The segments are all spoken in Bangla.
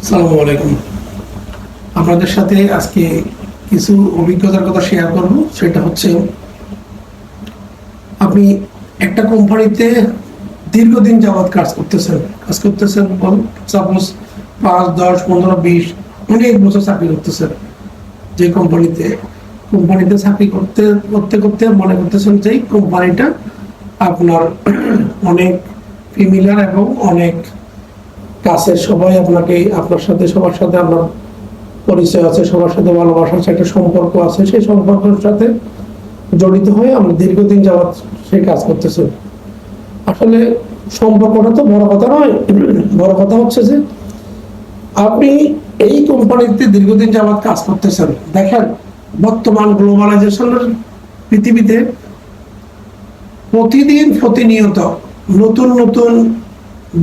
আসসালামু আলাইকুম। আপনাদের সাথে আজকে কিছু অভিজ্ঞতার কথা শেয়ার করব। সেটা হচ্ছে, আপনি একটা কোম্পানিতে দীর্ঘদিন যাবৎ কাজ করতেছেন সাপোজ 5, 10, 15, 20 অনেক বছর চাকরি করতেছেন। যে কোম্পানিতে চাকরি করতে করতে করতে মনে করতেছেন যে কোম্পানিটা আপনার অনেক ফেমিলিয়ার এবং অনেক কাছের, সবাই আপনার সাথে সবার সাথে আপনার পরিচয় আছে, সবার সাথে ভালোবাসা আছে, একটা সম্পর্ক আছে। সেই সম্পর্কের সাথে জড়িত হয়ে আমরা দীর্ঘদিন যাবৎ সেই কাজ করতেছি। আসলে সম্পর্কটা তো বড় কথা নয়, বড় কথা হচ্ছে যে আপনি এই কোম্পানিতে দীর্ঘদিন যাবৎ কাজ করতেছেন। দেখেন, বর্তমান গ্লোবালাইজেশনের পৃথিবীতে প্রতিনিয়ত নতুন নতুন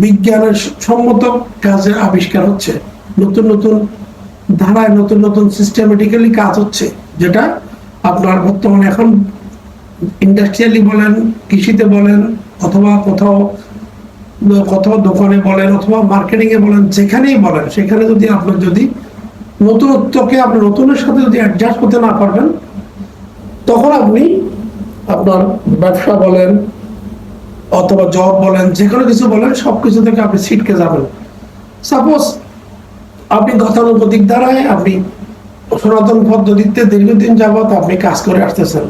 বিজ্ঞানের সম্মত কাজের আবিষ্কার হচ্ছে, নতুন নতুন ধারায় নতুন নতুন সিস্টেমেটিক্যালি কাজ হচ্ছে, যেটা আপনার বর্তমানে এখন ইন্ডাস্ট্রিয়ালি বলেন, কৃষিতে বলেন, অথবা কোথাও কোথাও দোকানে বলেন, অথবা মার্কেটিং এ বলেন, যেখানেই বলেন, সেখানে যদি আপনার নতুনত্বকে আপনি নতুনের সাথে যদি অ্যাডজাস্ট করতে না পারবেন, তখন আপনি আপনার ব্যবসা বলেন অথবা জব বলেন, যে কোনো কিছু বলেন, সবকিছু থেকে আপনি ছিটকে যাবেন। সাপোজ আপনি গতানুগতিক দ্বারায় আপনি সনাতন পদ্ধতিতে দীর্ঘদিন যাবৎ আপনি কাজ করে আসতেছেন।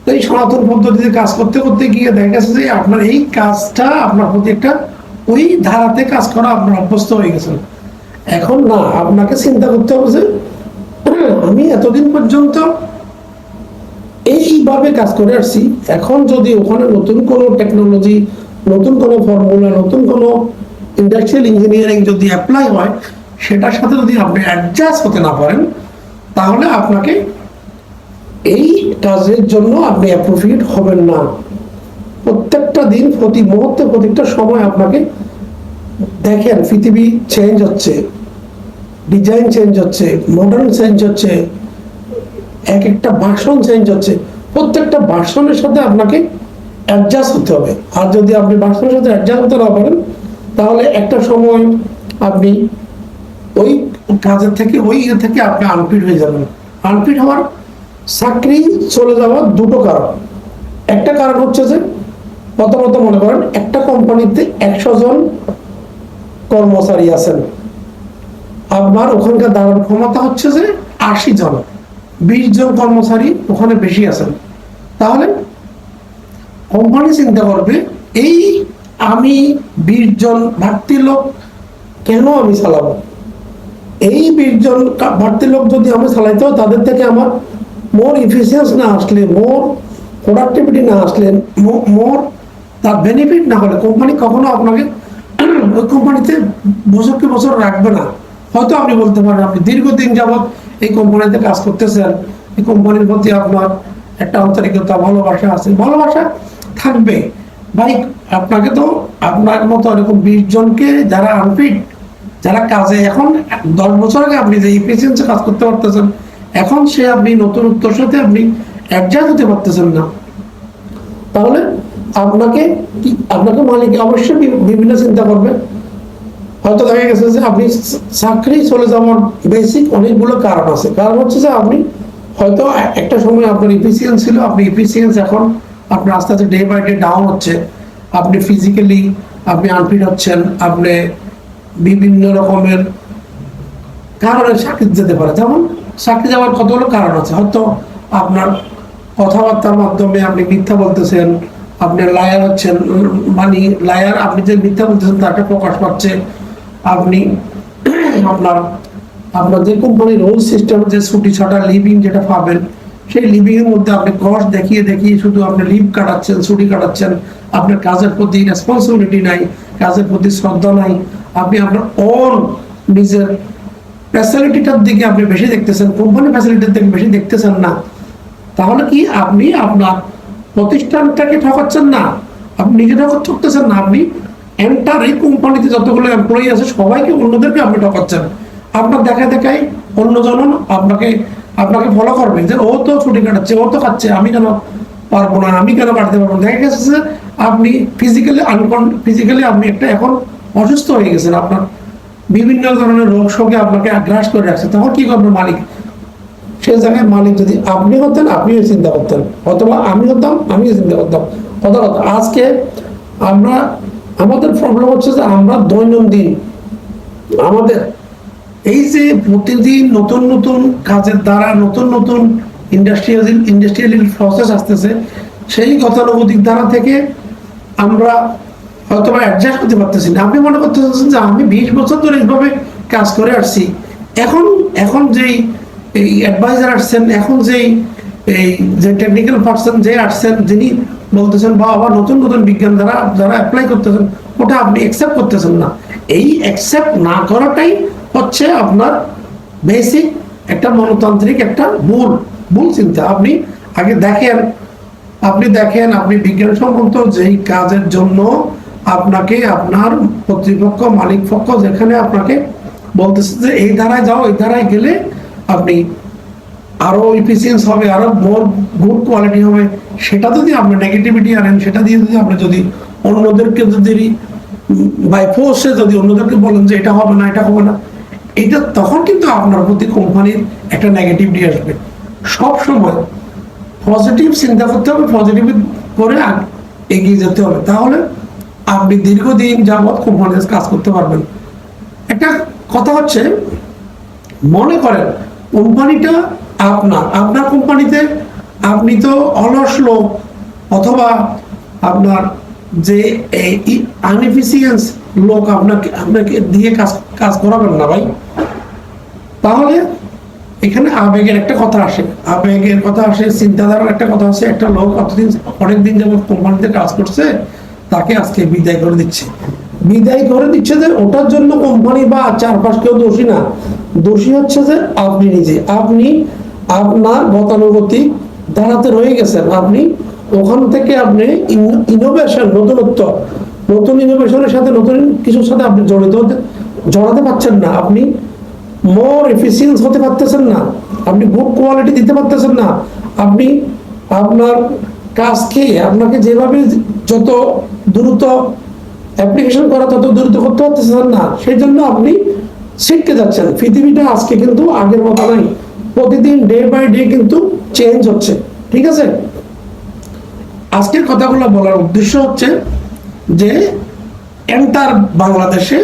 তো এই সনাতন পদ্ধতিতে কাজ করতে করতে গিয়ে দেখা গেছে যে আপনার এই কাজটা আপনার প্রতি একটা ওই ধারাতে কাজ করা আপনার অভ্যস্ত হয়ে গেছেন। এখন না, আপনাকে চিন্তা করতে হবে যে আমি এতদিন পর্যন্ত এইভাবে কাজ করে আসছি, এখন যদি ওখানে নতুন কোনো টেকনোলজি, নতুন কোনো ফর্মুলা, নতুন কোনো ইন্ডাস্ট্রিয়াল ইঞ্জিনিয়ারিং যদি অ্যাপ্লাই হয়, সেটার সাথে যদি আপনি অ্যাডজাস্ট হতে না পারেন, তাহলে আপনাকে এই কাজের জন্য আপনি অ্যাপ্রোপ্রিয়েট হবেন না। প্রত্যেকটা দিন, প্রতি মুহূর্তে, প্রত্যেকটা সময় আপনাকে দেখেন, পৃথিবী চেঞ্জ হচ্ছে, ডিজাইন চেঞ্জ হচ্ছে, মডার্ন চেঞ্জ হচ্ছে, এক একটা ভার্সন চেঞ্জ হচ্ছে। প্রত্যেকটা ভার্সনের সাথে আপনাকে অ্যাডজাস্ট হতে হবে। আর যদি আপনি ভার্সনের সাথে অ্যাডজাস্ট হতে না পারেন, তাহলে একটা সময় আপনি ওই কাজের থেকে আপনি আনফিট হয়ে যাবেন। আনফিট হওয়ার, চাকরি চলে যাওয়ার দুটো কারণ। একটা কারণ হচ্ছে যে, প্রথমত মনে করেন একটা কোম্পানিতে 100 জন কর্মচারী আছেন, আপনার ওখানকার দাঁড়ানোর ক্ষমতা হচ্ছে যে 80 জন, 20 জন কর্মচারী ওখানে বেশি আছেন। তাহলে কোম্পানি চিন্তা করবে, এই আমি 20 জন ভর্তি লোক কেন আমি চালাবো? এই 20 জন ভর্তি লোক যদি আমি চালাইতে হয়, তাদের থেকে আমার মোর ইফিসিয়েন্স না আসলে, মোর প্রোডাক্টিভিটি না আসলে, মোর তার বেনিফিট না হলে, কোম্পানি কখনো আপনাকে ওই কোম্পানিতে বছরকে বছর রাখবে না। হয়তো আপনি বলতে পারেন আপনি দীর্ঘদিন যাবৎ এই কোম্পানিতে কাজ করতেছেন, এই কোম্পানির প্রতি আপনার একটা আন্তরিকতা, ভালোবাসা আছে, ভালোবাসা থাকবে ভাই। আপনাকে তো আপনার মতো এরকম 20 জনকে যারা আনফিট, যারা কাজে এখন 10 বছর আগে আপনি যে এফিসিয়েন্সি কাজ করতে পারতেছেন, এখন সে আপনি নতুনত্বর সাথে আপনি অ্যাডজাস্ট হতে পারতেছেন না, তাহলে আপনাকে মালিক অবশ্যই বিভিন্ন চিন্তা করবে। হয়তো দেখা গেছে যে আপনি চাকরি চলে যাওয়ার বেসিক অনেকগুলো কারণ আছে। কারণ হচ্ছে যে আপনি হয়তো একটা সময় আপনার ইফিসিয়েন্স ছিল, আপনি ইফিসিয়েন্স এখন আপনার আস্তে আস্তে ডে বাই ডে ডাউন হচ্ছে, আপনি ফিজিক্যালি আপনি আনফিট হচ্ছেন, আপনি বিভিন্ন রকমের কারণে চাকরি যেতে পারে। যেমন চাকরি যাওয়ার কতগুলো কারণ আছে। হয়তো আপনার কথাবার্তার মাধ্যমে আপনি মিথ্যা বলতেছেন, আপনি লায়ার হচ্ছেন, মানে লায়ার, আপনি যে মিথ্যা বলতেছেন তাকে প্রকাশ পাচ্ছে। আপনি আপনার যে কোম্পানির রোল সিস্টেম, যে ছুটি ছাটা লিভিং যেটা পাবেন, সেই লিভিং এর মধ্যে আপনি কষ্ট দেখিয়ে শুধু আপনি লিভ কাটাচ্ছেন, ছুটি কাটাচ্ছেন। আপনার কাজের প্রতি রেসপন্সিবিলিটি নাই, কাজের প্রতি শ্রদ্ধা নাই। আপনি আপনার অন নিজের ফ্যাসিলিটিটার দিকে আপনি বেশি দেখতেছেন, কোম্পানি ফ্যাসিলিটির দিকে বেশি দেখতেছেন না। তাহলে কি আপনি আপনার প্রতিষ্ঠানটাকে ঠকাচ্ছেন না, আপনি নিজে ঠকতেছেন না, আপনি এন্টার এই কোম্পানিতে যতগুলো এমপ্লয়ি আছে সবাইকে, অন্যদেরকে আপনি ঠকাচ্ছেন। আপনার দেখায় অন্যজন আপনাকে ফলো করবে যে ও তো ছুটি কাটাচ্ছে, ও তো খাচ্ছে, আমি কেন পারবো না, আমি কেন কাটতে পারবো না। দেখা গেছে যে আপনি ফিজিক্যালি আপনি একটা এখন অসুস্থ হয়ে গেছেন, আপনার বিভিন্ন ধরনের রোগ শোকে আপনাকে গ্রাস করে রাখছে, তখন কি করবে মালিক? সে জায়গায় মালিক যদি আপনি হতেন, আপনিও চিন্তা করতেন, অথবা আমি হতাম, আমিও চিন্তা করতাম। কথা আজকে আমরা, আমাদের প্রবলেম হচ্ছে যে আমরা দৈনন্দিন আমাদের এই যে প্রতিদিন নতুন নতুন কাজের দ্বারা নতুন নতুন ইন্ডাস্ট্রিয়াল প্রসেস আসতেছে, সেই গতানুগতিক দ্বারা থেকে আমরা হয়তো অ্যাডজাস্ট করতে পারতেছি না। আপনি মনে করতেছেন যে আমি 20 বছর ধরে এইভাবে কাজ করে আসছি, এখন এখন যেই এই অ্যাডভাইজার আসছেন, এখন যেই এই যে টেকনিক্যাল পার্সন যে আসছেন, যিনি বলতেছেন বা আবার নতুন নতুন বিজ্ঞান দ্বারা যারা অ্যাপ্লাই করতেছেন, ওটা আপনি অ্যাকসেপ্ট করতেছেন না। এই অ্যাকসেপ্ট না করাটাই হচ্ছে আপনার বেসিক একটা মনতান্ত্রিক একটা ভুল চিন্তা। আপনি আগে দেখেন, আপনি বিজ্ঞানসম্মত যেই কাজের জন্য আপনাকে আপনার কর্তৃপক্ষ মালিক পক্ষ যেখানে আপনাকে বলতেছে যে এই ধারায় যাও, এই ধারায় গেলে আপনি আরো ইফিসিয়েন্স হবে, আরো মোর গুড কোয়ালিটি হবে, সেটা যদি আপনি নেগেটিভিটি আনেন, সেটা দিয়ে যদি আপনি যদি অন্যদেরকে যদি বাই ফোর্সে যদি অন্যদেরকে বলেন যে এটা হবে না, এটা হবে না, এটা তখন কিন্তু আপনার প্রতি কোম্পানির একটা নেগেটিভিটি আসবে। সব সময় পজিটিভ চিন্তা করতে হবে, পজিটিভ করে এগিয়ে যেতে হবে, তাহলে আপনি দীর্ঘদিন যাবৎ কোম্পানিতে কাজ করতে পারবেন। একটা কথা হচ্ছে, মনে করেন কোম্পানিটা আপনার কোম্পানিতে আপনি তো অলস লোক, অথবা আপনার যে আনএফিসিয়েন্স লোক আপনাকে দিয়ে কাজ করাবেন না ভাই। তাহলে এখানে আবেগের একটা কথা আসে, চিন্তাধারার একটা কথা আসে। একটা লোক অনেকদিন যেমন কোম্পানিতে কাজ করছে, তাকে আজকে বিদায় করে দিচ্ছে যে ওটার জন্য কোম্পানি বা চারপাশ কেউ দোষী না, দোষী হচ্ছে যে আপনি নিজে। আপনি আপনার গতানুগতিক ধারাতে রয়ে গেছেন, আপনি ওখান থেকে আপনি ইনোভেশন, নতুন ইনোভেশনের সাথে নতুন কিছুর সাথে আপনি জড়াতে পারছেন না, আপনি মোর এফিসিয়েন্স হতে পারতেছেন না, আপনি গুড কোয়ালিটি দিতে পারতেছেন না, আপনি আপনার কাজকে আপনাকে যেভাবে যত দ্রুত অ্যাপ্লিকেশন করা তত দ্রুত করতে পারতেছেন না, সেই জন্য আপনি ছিটকে যাচ্ছেন। পৃথিবীটা আজকে কিন্তু আগের মতো নাই, প্রতিদিন ডে বাই ডে কিন্তু চেঞ্জ হচ্ছে, ঠিক আছে? আজকের কথাগুলো বলার উদ্দেশ্য হচ্ছে যে এন্টার বাংলাদেশে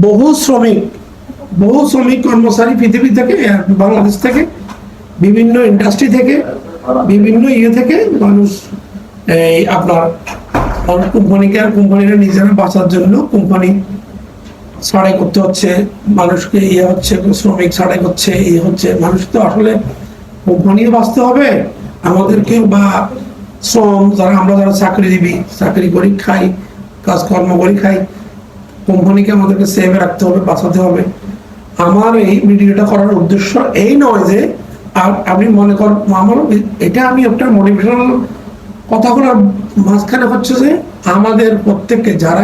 বহু শ্রমিক কর্মচারী পৃথিবী থেকে, বাংলাদেশ থেকে, বিভিন্ন ইন্ডাস্ট্রি থেকে, বিভিন্ন থেকে মানুষ এই আপনার কোম্পানিরা নিজেরা বাঁচার জন্য কোম্পানি ছাড়াই করতে হচ্ছে, মানুষকে হচ্ছে, শ্রমিক ছাড়াই করছে, হচ্ছে। মানুষ তো আসলে কোম্পানিও বাঁচতে হবে, আমাদেরকে বা যারা চাকরি করি খাই, কাজকর্ম করি খাই, কোম্পানিকে আমাদেরকে সেভে রাখতে হবে, বাঁচাতে হবে। আমার এই ভিডিওটা করার উদ্দেশ্য এই নয় যে আপনি মনে করেন এটা আমি একটা মোটিভেশনাল কথাগুলোর মাঝখানে হচ্ছে যে আমাদের প্রত্যেককে যারা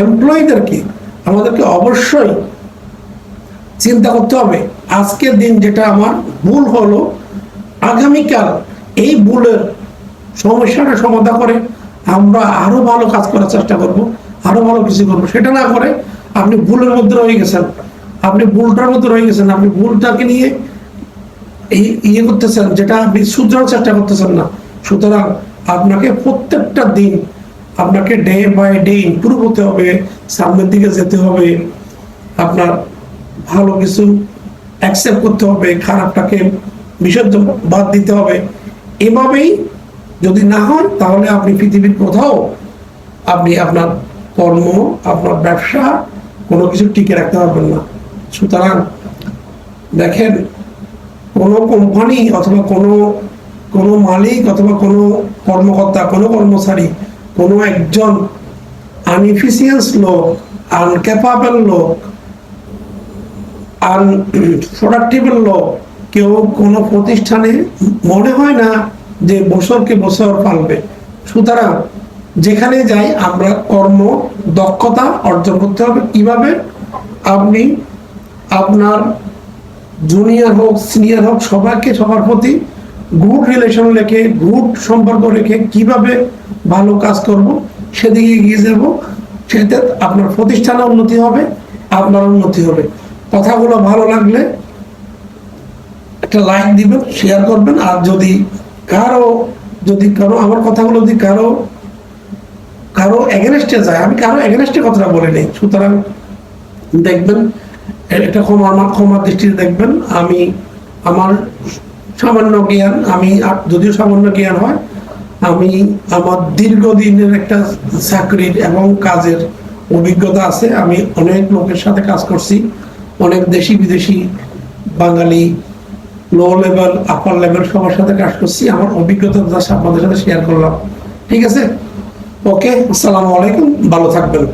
এমপ্লয়ীদেরকে আমাদেরকে অবশ্যই চিন্তা করতে হবে, আজকের দিন যেটা আমার ভুল হলো, আগামীকাল এই ভুলের সমস্যাটা সমাধান করে আমরা আরো ভালো কাজ করার চেষ্টা করব, আরো ভালো কিছু করবো। সেটা না করে আপনি ভুলের মধ্যে রয়ে গেছেন, আপনি ভুলটাকে নিয়ে করতেছেন, যেটা আপনি শুধরানোর চেষ্টা করতেছেন না। সুতরাং আপনাকে প্রত্যেকটা দিন আপনাকে ডে বাই ডে ইমপ্রুভ হতে হবে, সামনের দিকে যেতে হবে, আপনার ভালো কিছু অ্যাকসেপ্ট করতে হবে, খারাপটাকে বিসর্জন বাদ দিতে হবে। এভাবেই যদি না হয়, তাহলে আপনি পৃথিবীর কোথাও আপনি আপনার কর্ম, আপনার ব্যবসা, কোনো কিছু টিকে রাখতে পারবেন না। সুতরাং দেখেন, কোনো কোম্পানি অথবা কোনো মালিক অথবা কোনো কর্মকর্তা, কোনো কর্মচারী, কোনো একজন আনএফিসিয়েন্স লোক, আনক্যাপাবল লোক, আনপ্রোডাক্টিবল লোক কেউ কোনো প্রতিষ্ঠানে মনে হয় না যে বছরকে বছর পালবে। সুতরাং যেখানে যাই আমরা কর্ম দক্ষতা অর্জন করতে হবে। কিভাবে? আপনি আপনার জুনিয়র হোক, সিনিয়র হোক, সবার প্রতি গুড রিলেশন রেখে, গুড সম্পর্ক রেখে কিভাবে ভালো কাজ করব সেদিকে এগিয়ে যাব। সেতে আপনার প্রতিষ্ঠানে উন্নতি হবে, আপনার উন্নতি হবে। কথাগুলো ভালো লাগলে একটা লাইক দিবেন, শেয়ার করবেন। আর যদি কারো আমার কথাগুলো যদি কারো এগেনস্টে যায়, আমি কারো এগেনস্টে কথাটা বলি নেই, সুতরাং দেখবেন এটা ক্ষমা দৃষ্টিতে দেখবেন। আমি আমার সামান্য জ্ঞান, যদিও সামান্য জ্ঞান হয়, আমি আমার দীর্ঘদিনের একটা চাকরির এবং কাজের অভিজ্ঞতা আছে। আমি অনেক লোকের সাথে কাজ করছি, অনেক দেশি বিদেশি, বাঙালি, লো লেভেল, আপার লেভেল সবার সাথে কাজ করছি। আমার অভিজ্ঞতা আপনাদের সাথে শেয়ার করলাম। ঠিক আছে, ওকে, আসসালামু আলাইকুম, ভালো থাকবেন।